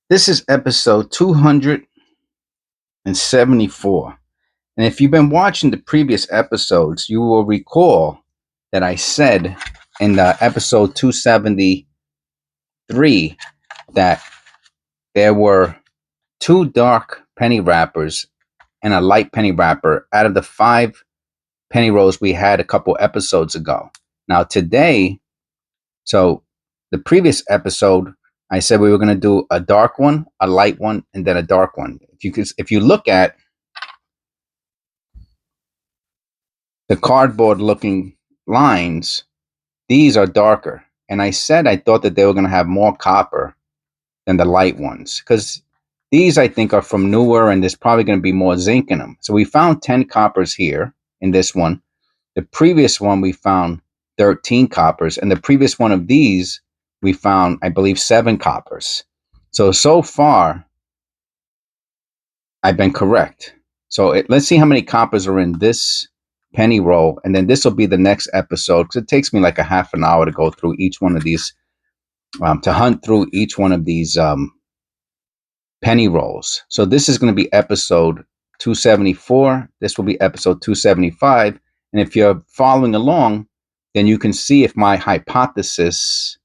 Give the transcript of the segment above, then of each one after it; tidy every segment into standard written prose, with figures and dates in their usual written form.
This is episode 274. And if you've been watching the previous episodes, you will recall that I said in the episode 273 that there were two dark penny wrappers and a light penny wrapper out of the 5 penny rolls we had a couple episodes ago. Now today, so the previous episode, I said we were going to do a dark one, a light one, and then a dark one. If you look at the cardboard looking lines, these are darker. And I said I thought that they were going to have more copper than the light ones, because these I think are from newer and there's probably going to be more zinc in them. So we found 10 coppers here in this one. The previous one we found 13 coppers, and the previous one of these we found, I believe, 7 coppers. So far I've been correct. So let's see how many coppers are in this penny roll, and then this will be the next episode, because it takes me like a half an hour to go through each one of these, to hunt through each one of these penny rolls. So this is going to be episode 274. This will be episode 275. And if you're following along, then you can see if my hypothesis,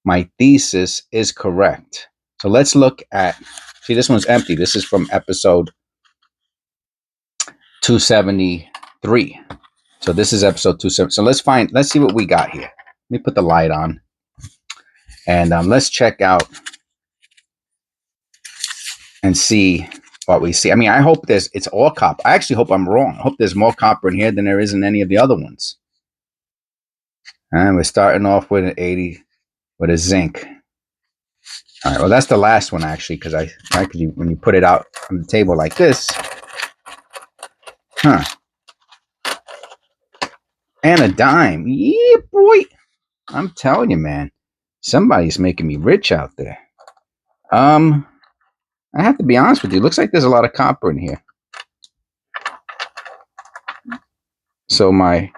my thesis is correct. So let's look at, see, this one's empty. This is from episode 273. So this is episode 270. So let's see what we got here. Let me put the light on, and let's check out and see what we see. I mean, I hope it's all copper. I actually hope I'm wrong. I hope there's more copper in here than there is in any of the other ones. And we're starting off with an 80 with a zinc. All right, well, that's the last one actually, because when you put it out on the table like this, and a dime. Yeah, boy. I'm telling you, man. Somebody's making me rich out there. I have to be honest with you. It looks like there's a lot of copper in here. So I'm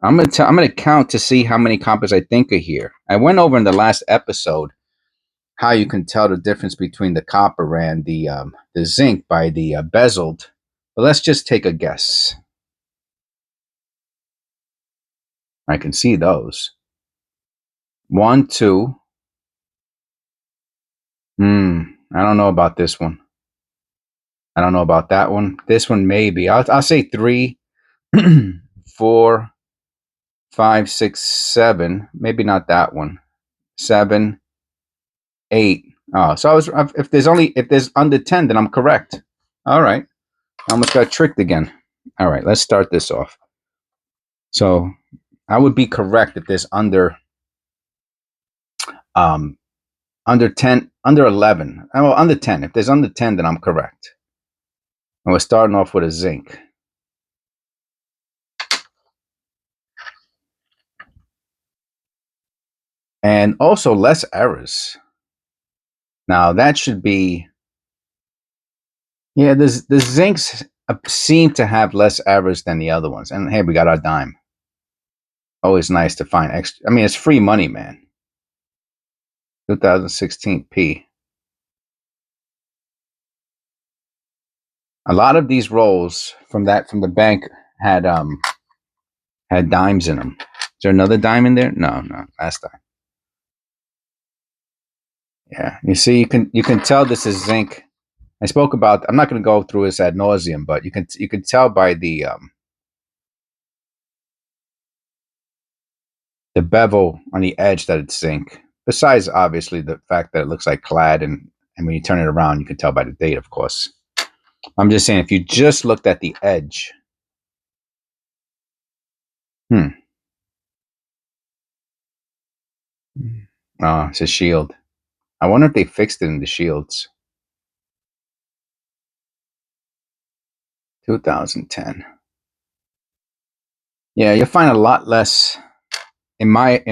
gonna count to see how many coppers I think are here. I went over in the last episode how you can tell the difference between the copper and the zinc by the bezeled. But let's just take a guess. I can see those. 1, 2. I don't know about this one. I don't know about that one. This one maybe. I'll say 3, 4, 5, 6, 7. Maybe not that one. 7, 8. Oh, so if there's under 10, then I'm correct. All right. I almost got tricked again. All right, let's start this off. So I would be correct if there's under 10, under 11. Well, under 10. If there's under 10, then I'm correct. And we're starting off with a zinc. And also less errors. Now that should be, yeah, the zincs seem to have less errors than the other ones. And hey, we got our dime. Always nice to find extra. I mean, it's free money, man. 2016 P. A lot of these rolls from the bank had dimes in them. Is there another dime in there? No, last time. Yeah, you see, you can tell this is zinc. I spoke about. I'm not going to go through this ad nauseum, but you can tell by the bevel on the edge that it's zinc. Besides, obviously, the fact that it looks like clad, and when you turn it around, you can tell by the date, of course. I'm just saying, if you just looked at the edge. Oh, it's a shield. I wonder if they fixed it in the shields. 2010. Yeah, you'll find a lot less, in my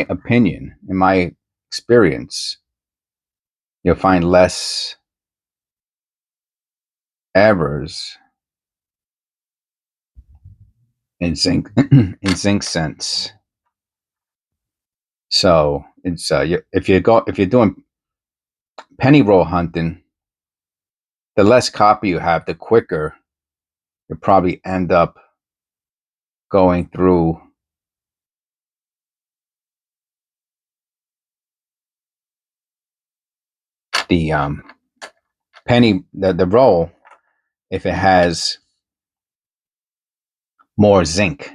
opinion, in my experience, you'll find less errors in zinc sense. So it's if you're doing penny roll hunting, the less copper you have, the quicker you'll probably end up going through the the roll if it has more zinc.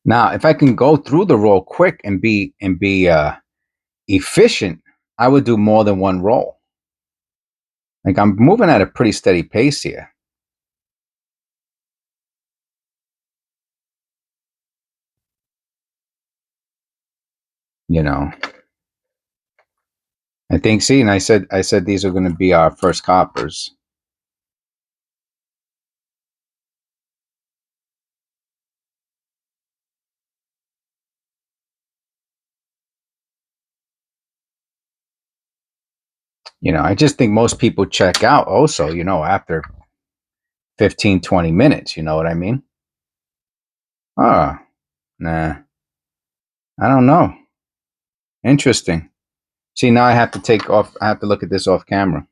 Now, if I can go through the roll quick and be efficient, I would do more than one roll. Like, I'm moving at a pretty steady pace here. You know, I think. See, and I said these are going to be our first coppers. You know, I just think most people check out also, you know, after 15, 20 minutes. You know what I mean? Oh, nah, I don't know. Interesting. See, now I have to take off. I have to look at this off camera.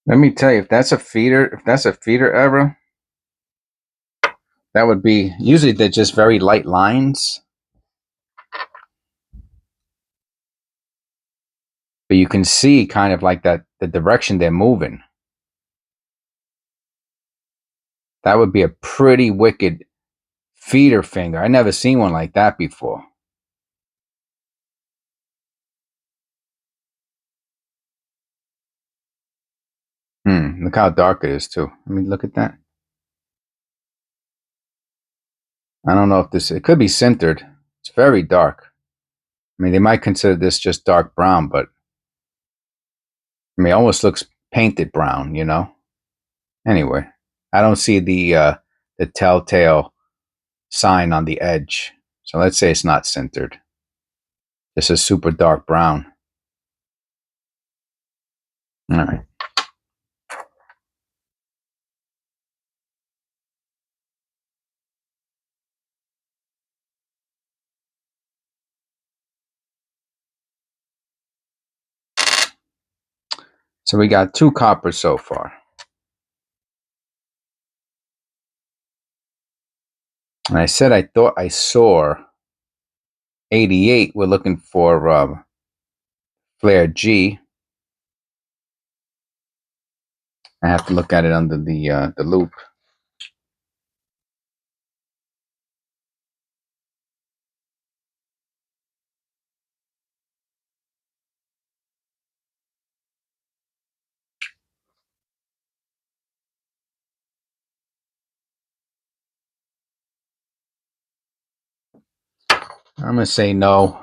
Let me tell you, if that's a feeder error, that would be, usually they're just very light lines. But you can see kind of like that, the direction they're moving. That would be a pretty wicked feeder finger. I never seen one like that before. Look how dark it is too. Let me look at that. I don't know if this, it could be sintered. It's very dark. I mean, they might consider this just dark brown, but I mean, it almost looks painted brown, you know? Anyway, I don't see the telltale sign on the edge. So let's say it's not sintered. This is super dark brown. All right. So we got 2 coppers so far. And I said I thought I saw 88. We're looking for flare G. I have to look at it under the loop. I'm gonna say no.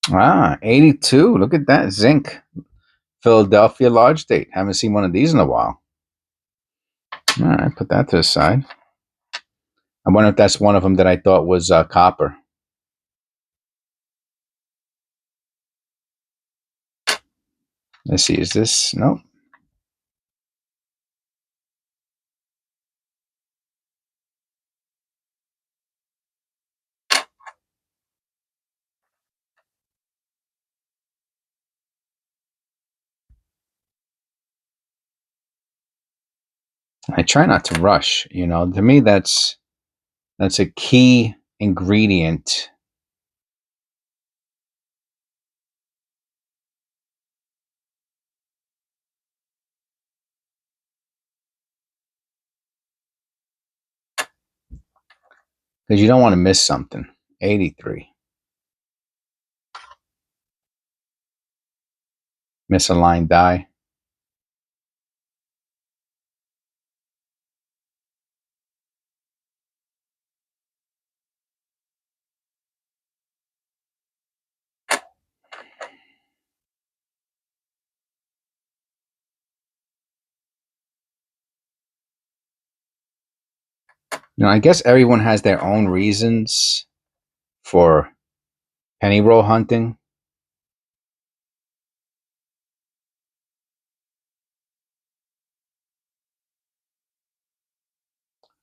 Ah, 82. Look at that zinc. Philadelphia large date. Haven't seen one of these in a while. All right, put that to the side. I wonder if that's one of them that I thought was copper. Let's see. Is this? Nope. I try not to rush. You know, to me, that's a key ingredient. because you don't want to miss something. 83. Misaligned die. I guess everyone has their own reasons for penny roll hunting.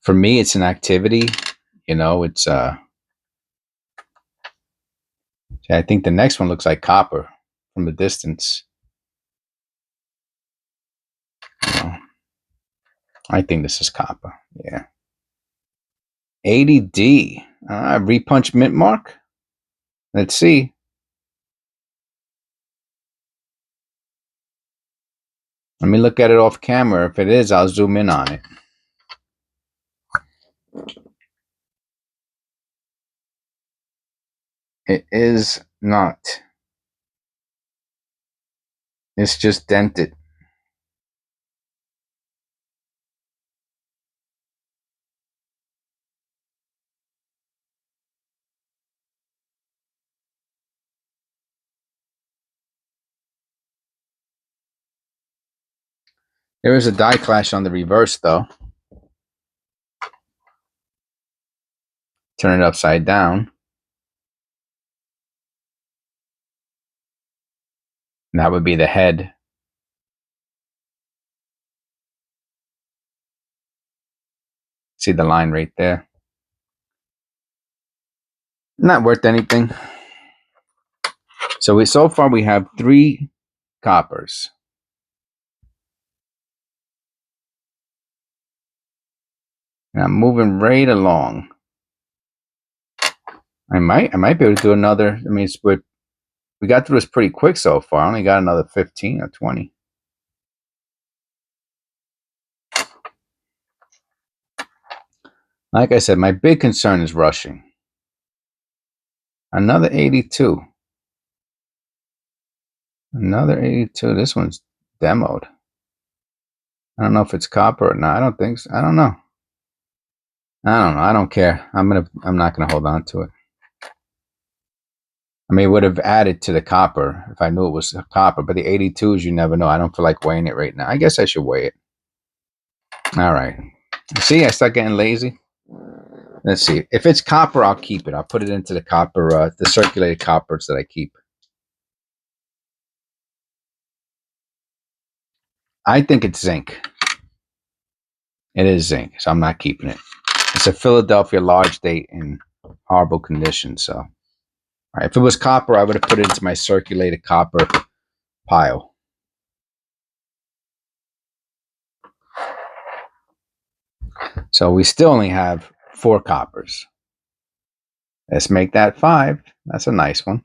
For me, it's an activity. It's I think the next one looks like copper from the distance. I think this is copper. Yeah. 80D. Repunch mint mark. Let's see. Let me look at it off camera. If it is, I'll zoom in on it. It is not. It's just dented. There is a die clash on the reverse, though. Turn it upside down. And that would be the head. See the line right there. Not worth anything. So far we have 3 coppers. And I'm moving right along. I might be able to do another. I mean, we got through this pretty quick so far. I only got another 15 or 20. Like I said, my big concern is rushing. Another 82. Another 82. This one's demoed. I don't know if it's copper or not. I don't think so. I don't know. I don't care. I'm not gonna hold on to it. I mean, it would have added to the copper if I knew it was copper, but the 82s, you never know. I don't feel like weighing it right now. I guess I should weigh it. All right. See, I start getting lazy. Let's see. If it's copper, I'll keep it. I'll put it into the copper, the circulated coppers that I keep. I think it's zinc. It is zinc, so I'm not keeping it. It's a Philadelphia large date in horrible condition. So, all right, if it was copper, I would have put it into my circulated copper pile. So we still only have 4 coppers. Let's make that 5. That's a nice one.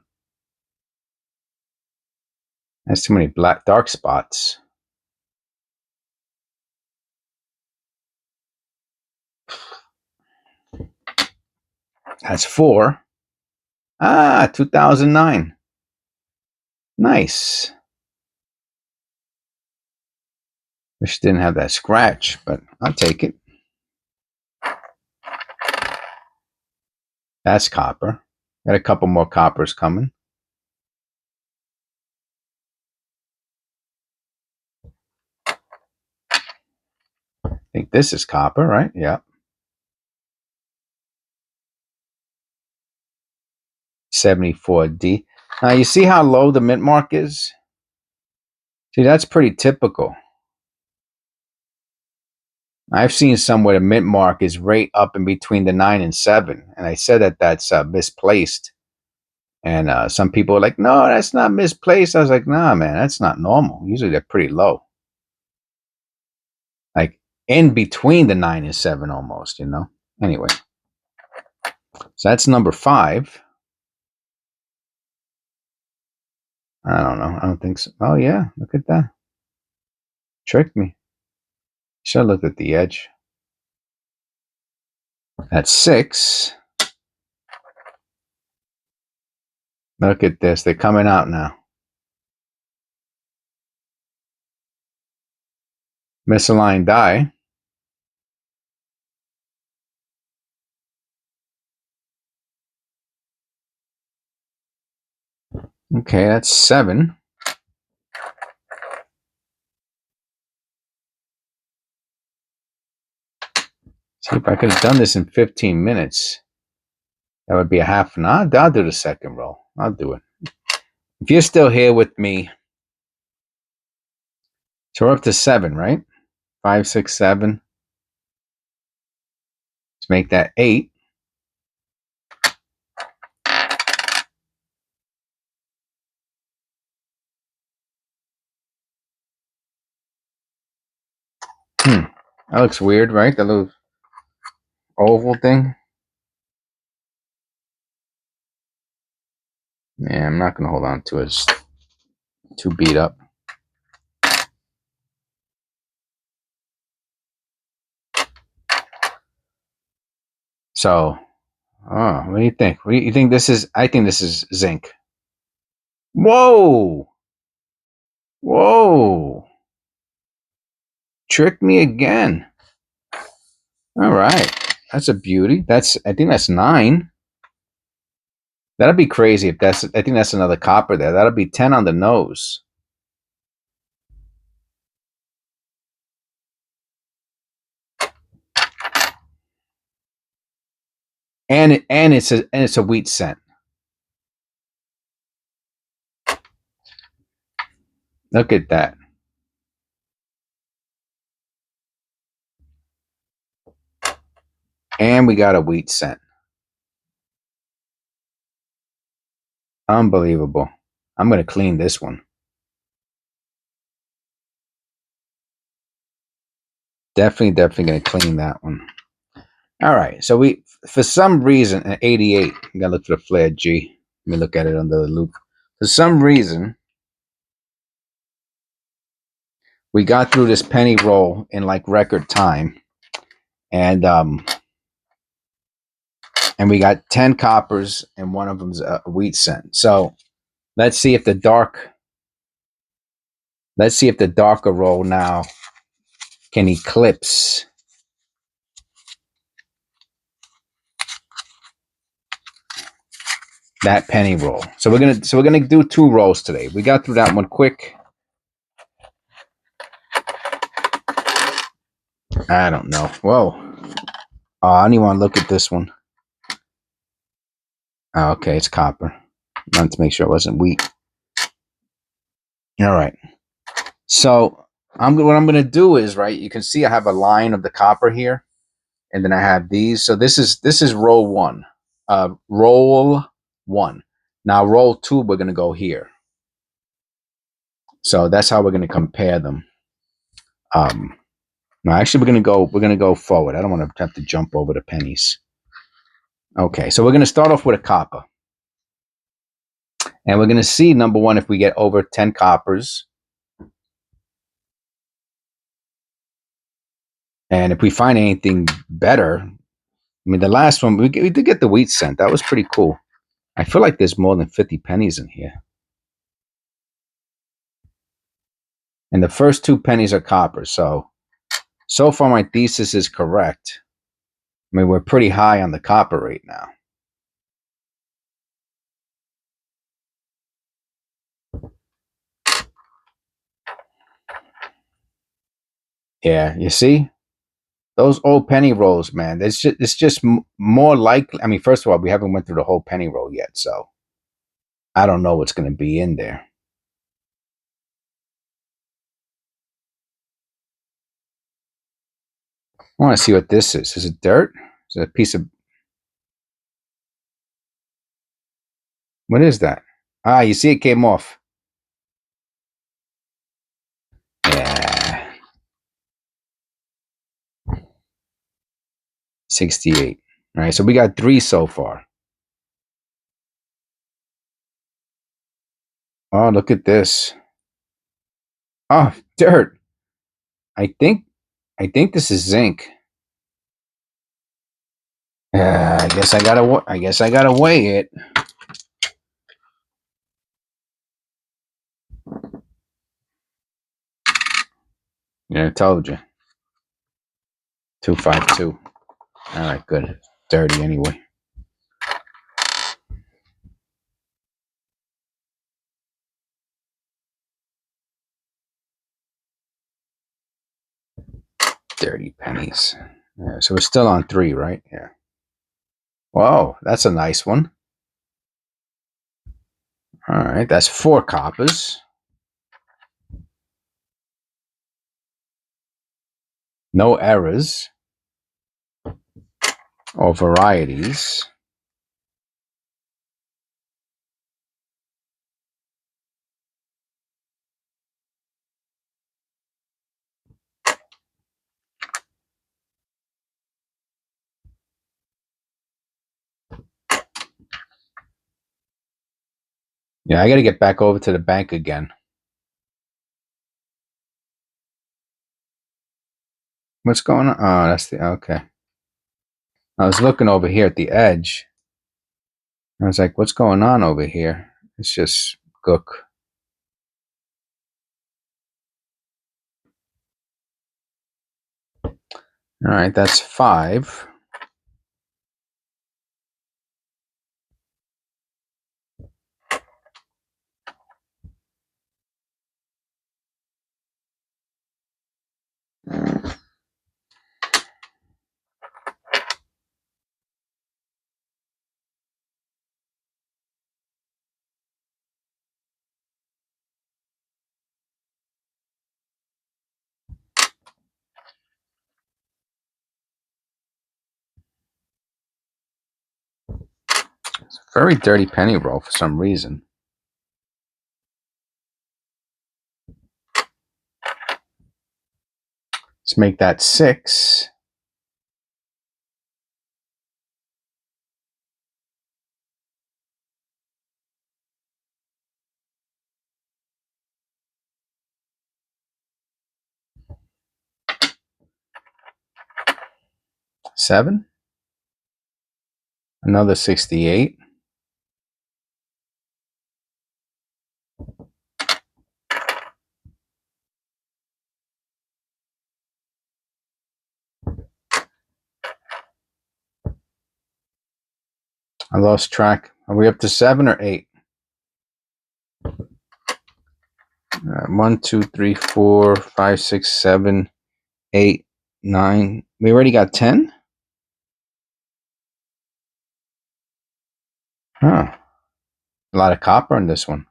That's too many dark spots. That's 4. 2009. Nice. Wish it didn't have that scratch, but I'll take it. That's copper. Got a couple more coppers coming. I think this is copper, right? Yeah. 74D. Now you see how low the mint mark is? See, that's pretty typical. I've seen some where the mint mark is right up in between the 9 and 7. And I said that that's misplaced. And some people are like, no, that's not misplaced. I was like, nah, man, that's not normal. Usually they're pretty low. Like in between the 9 and 7 almost, Anyway. So that's number 5. I don't know. I don't think so. Oh, yeah. Look at that. Tricked me. Should have looked at the edge. That's 6. Look at this. They're coming out now. Misaligned die. Okay, that's 7. See, if I could have done this in 15 minutes, that would be a half an hour. I'll do the second roll. I'll do it. If you're still here with me, so we're up to 7, right? 5, 6, 7. Let's make that 8. That looks weird, right? The little oval thing. Yeah, I'm not going to hold on to it. It's too beat up. So, what do you think? What do you think this is? I think this is zinc. Whoa! Whoa! Tricked me again. All right. That's a beauty. I think that's 9. That'd be crazy if I think that's another copper there. That'll be 10 on the nose. And it's a wheat cent. Look at that. And we got a wheat cent. Unbelievable. I'm going to clean this one. Definitely going to clean that one. All right. So for some reason, at 88, I'm going to look for the flared G. Let me look at it under the loop. For some reason, we got through this penny roll in like record time. And we got 10 coppers and one of them's a wheat cent. So let's see if the darker roll now can eclipse that penny roll. So we're gonna do 2 rolls today. We got through that one quick. I don't know. Whoa. Oh, I don't even want to look at this one. Oh, okay, it's copper. I wanted to make sure it wasn't wheat. All right. So what I'm gonna do is, right, you can see I have a line of the copper here, and then I have these. So this is roll 1. Roll 1. Now roll 2, we're gonna go here. So that's how we're gonna compare them. No, actually we're gonna go forward. I don't want to have to jump over the pennies. Okay, so we're gonna start off with a copper. And we're gonna see, number 1, if we get over 10 coppers. And if we find anything better, I mean, the last one, we did get the wheat cent. That was pretty cool. I feel like there's more than 50 pennies in here. And the first 2 pennies are copper. So far my thesis is correct. I mean, we're pretty high on the copper rate now. Yeah, you see? Those old penny rolls, man. It's just more likely. I mean, first of all, we haven't went through the whole penny roll yet, so I don't know what's going to be in there. I want to see what this is. Is it dirt? Is it a piece of... What is that? Ah, you see it came off. Yeah. 68. All right, so we got 3 so far. Oh, look at this. Oh, dirt. I think this is zinc. I guess I gotta weigh it. Yeah, I told you. 252. All right, good. Dirty anyway. Dirty pennies. Yeah, so we're still on 3, right? Yeah. Whoa, that's a nice one. All right, that's 4 coppers. No errors or varieties. Yeah, I got to get back over to the bank again. What's going on? Oh, that's the, okay. I was looking over here at the edge. I was like, what's going on over here? It's just gook. All right, that's 5. It's a very dirty penny roll for some reason. Let's make that 6. Seven. Another 68. I lost track. Are we up to 7 or 8? 1, 2, 3, 4, 5, 6, 7, 8, 9. We already got 10? Huh. A lot of copper on this one.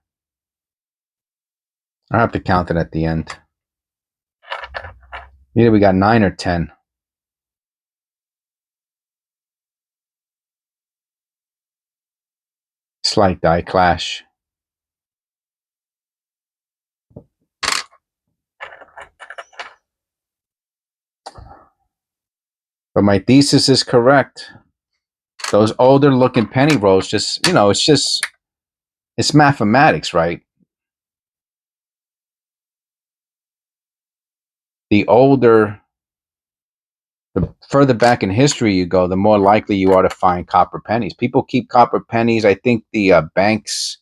I have to count it at the end. Either we got 9 or 10. Slight die clash. But my thesis is correct. Those older looking penny rolls just, it's mathematics, right? The further back in history you go, the more likely you are to find copper pennies. People keep copper pennies. I think the banks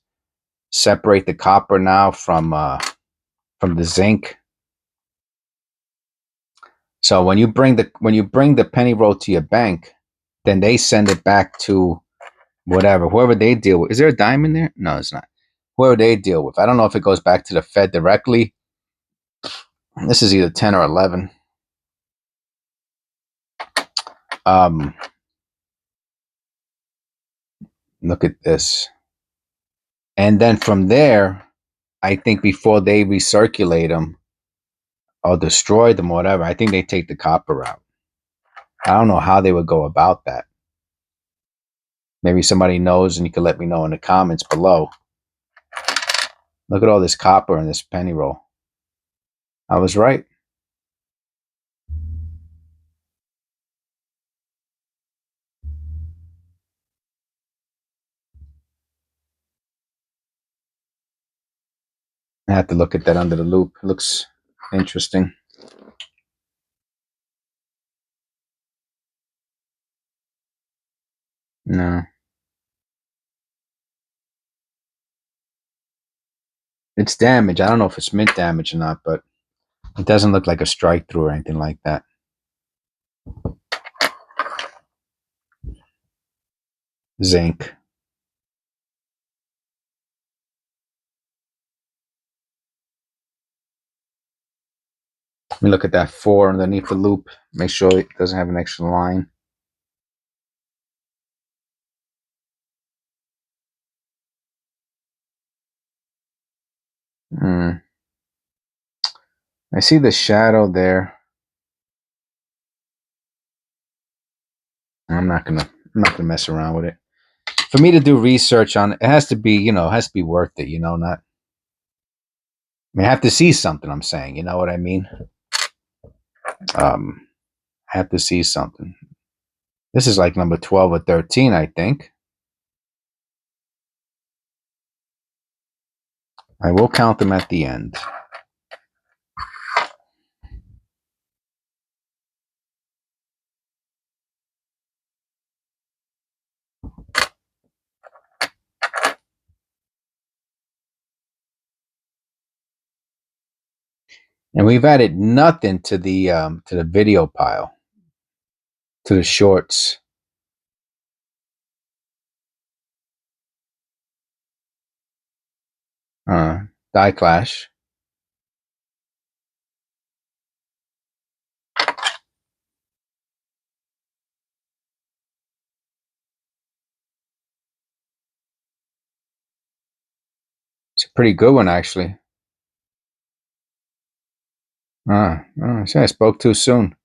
separate the copper now from the zinc. So when you bring the penny roll to your bank, then they send it back to whoever they deal with. Is there a dime in there? No, it's not. Whoever they deal with. I don't know if it goes back to the Fed directly. This is either 10 or 11. Look at this. And then from there, I think before they recirculate them or destroy them or whatever, I think they take the copper out. I don't know how they would go about that. Maybe somebody knows and you can let me know in the comments below. Look at all this copper in this penny roll. I was right. I have to look at that under the loop. It looks interesting. No. It's damage. I don't know if it's mint damage or not, but It doesn't look like a strike through or anything like that. Zinc. Let me look at that 4 underneath the loop. Make sure it doesn't have an extra line. I see the shadow there. I'm not gonna mess around with it. For me to do research on it, it has to be, it has to be worth it, not. I have to see something. I'm saying, you know what I mean. I have to see something. This is like number 12 or 13, I think. I will count them at the end. And we've added nothing to the video pile, to the shorts. Die Clash. It's a pretty good one, actually. See, I spoke too soon.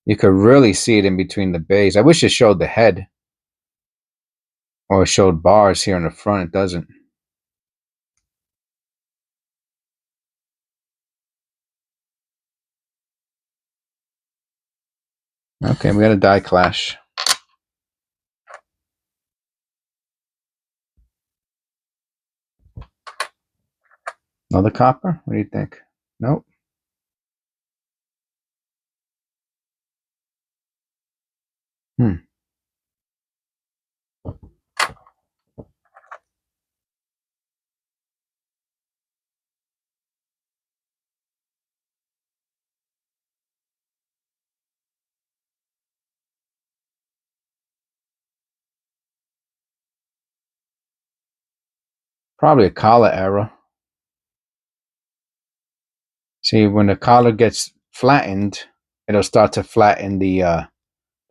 You could really see it in between the bays. I wish it showed the head. Or it showed bars here in the front. It doesn't. Okay, we got a Die Clash. Another copper? What do you think? Nope. Probably a collar error. See, when the collar gets flattened, it'll start to flatten the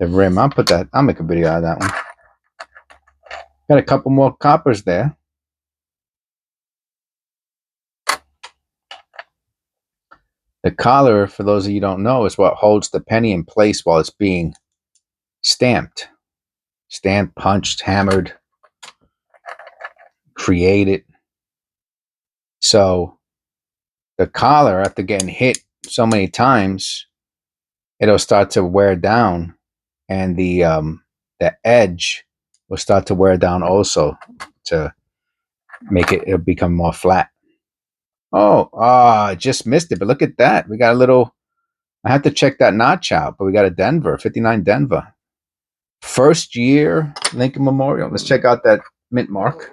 rim. I'll make a video out of that one. Got a couple more coppers there. The collar, for those of you who don't know, is what holds the penny in place while it's being stamped. Stamped, punched, hammered, created. So the collar, after getting hit so many times, it'll start to wear down, and the edge will start to wear down also to make it'll become more flat. Oh, I just missed it, but look at that. We got a little. I have to check that notch out, but we got a Denver, 59 Denver. First year Lincoln Memorial. Let's check out that mint mark.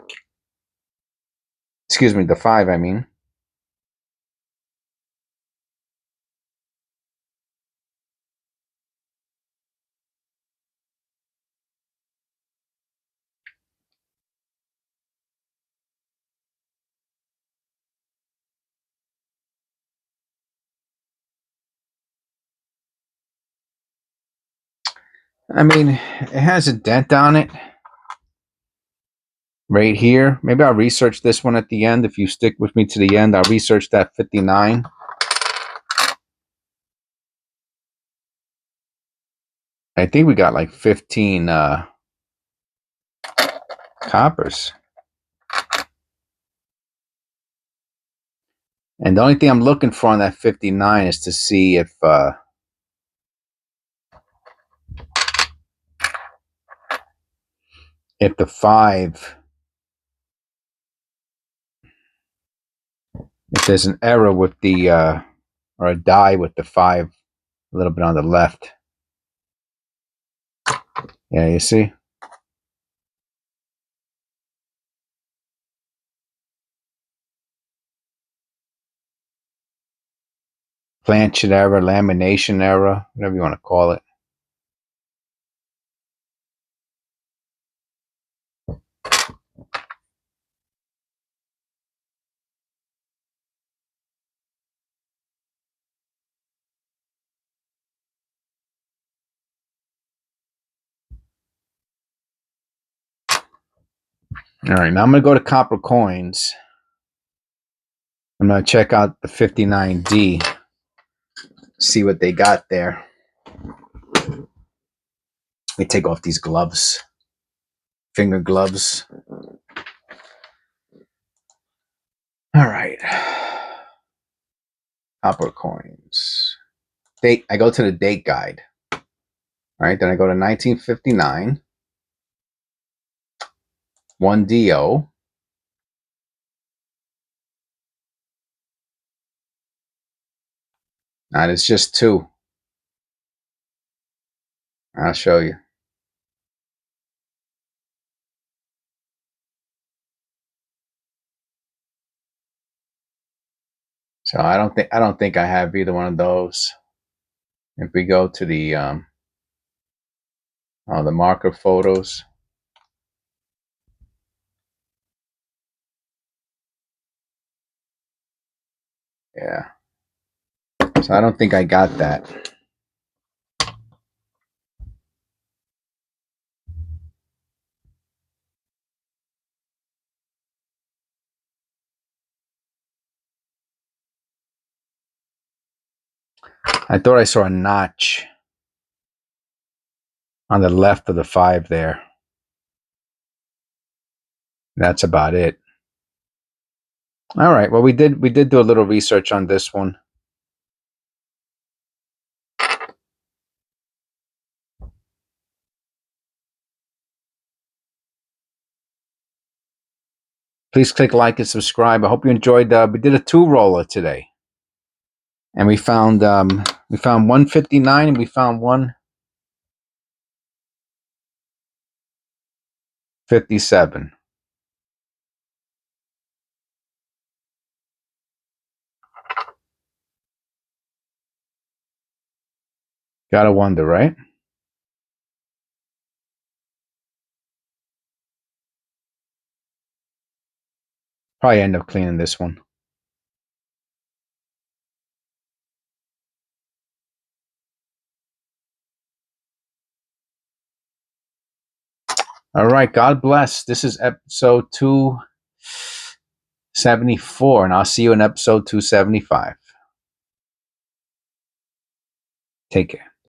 Excuse me, the 5, I mean. I mean, it has a dent on it right here. Maybe I'll research this one at the end. If you stick with me to the end, I'll research that 59. I think we got like 15 coppers. And the only thing I'm looking for on that 59 is to see if the 5, if there's an error with the or a die with the 5 a little bit on the left. Yeah, you see? planchette error, lamination error, whatever you want to call it. All right, now I'm going to go to copper coins. I'm going to check out the 59D, see what they got there. Let me take off these gloves, finger gloves. All right. Copper coins. Date. I go to the date guide. All right, then I go to 1959. 1DO. And it's just 2. I'll show you. So I don't think I have either one of those. If we go to the marker photos. Yeah. So I don't think I got that. I thought I saw a notch on the left of the 5 there. That's about it. All right. Well, we did do a little research on this one. Please click like and subscribe. I hope you enjoyed. We did a 2-roller today, and we found 159 and we found 157. Gotta wonder, right? Probably end up cleaning this one. All right. God bless. This is episode 274, and I'll see you in episode 275. Take care.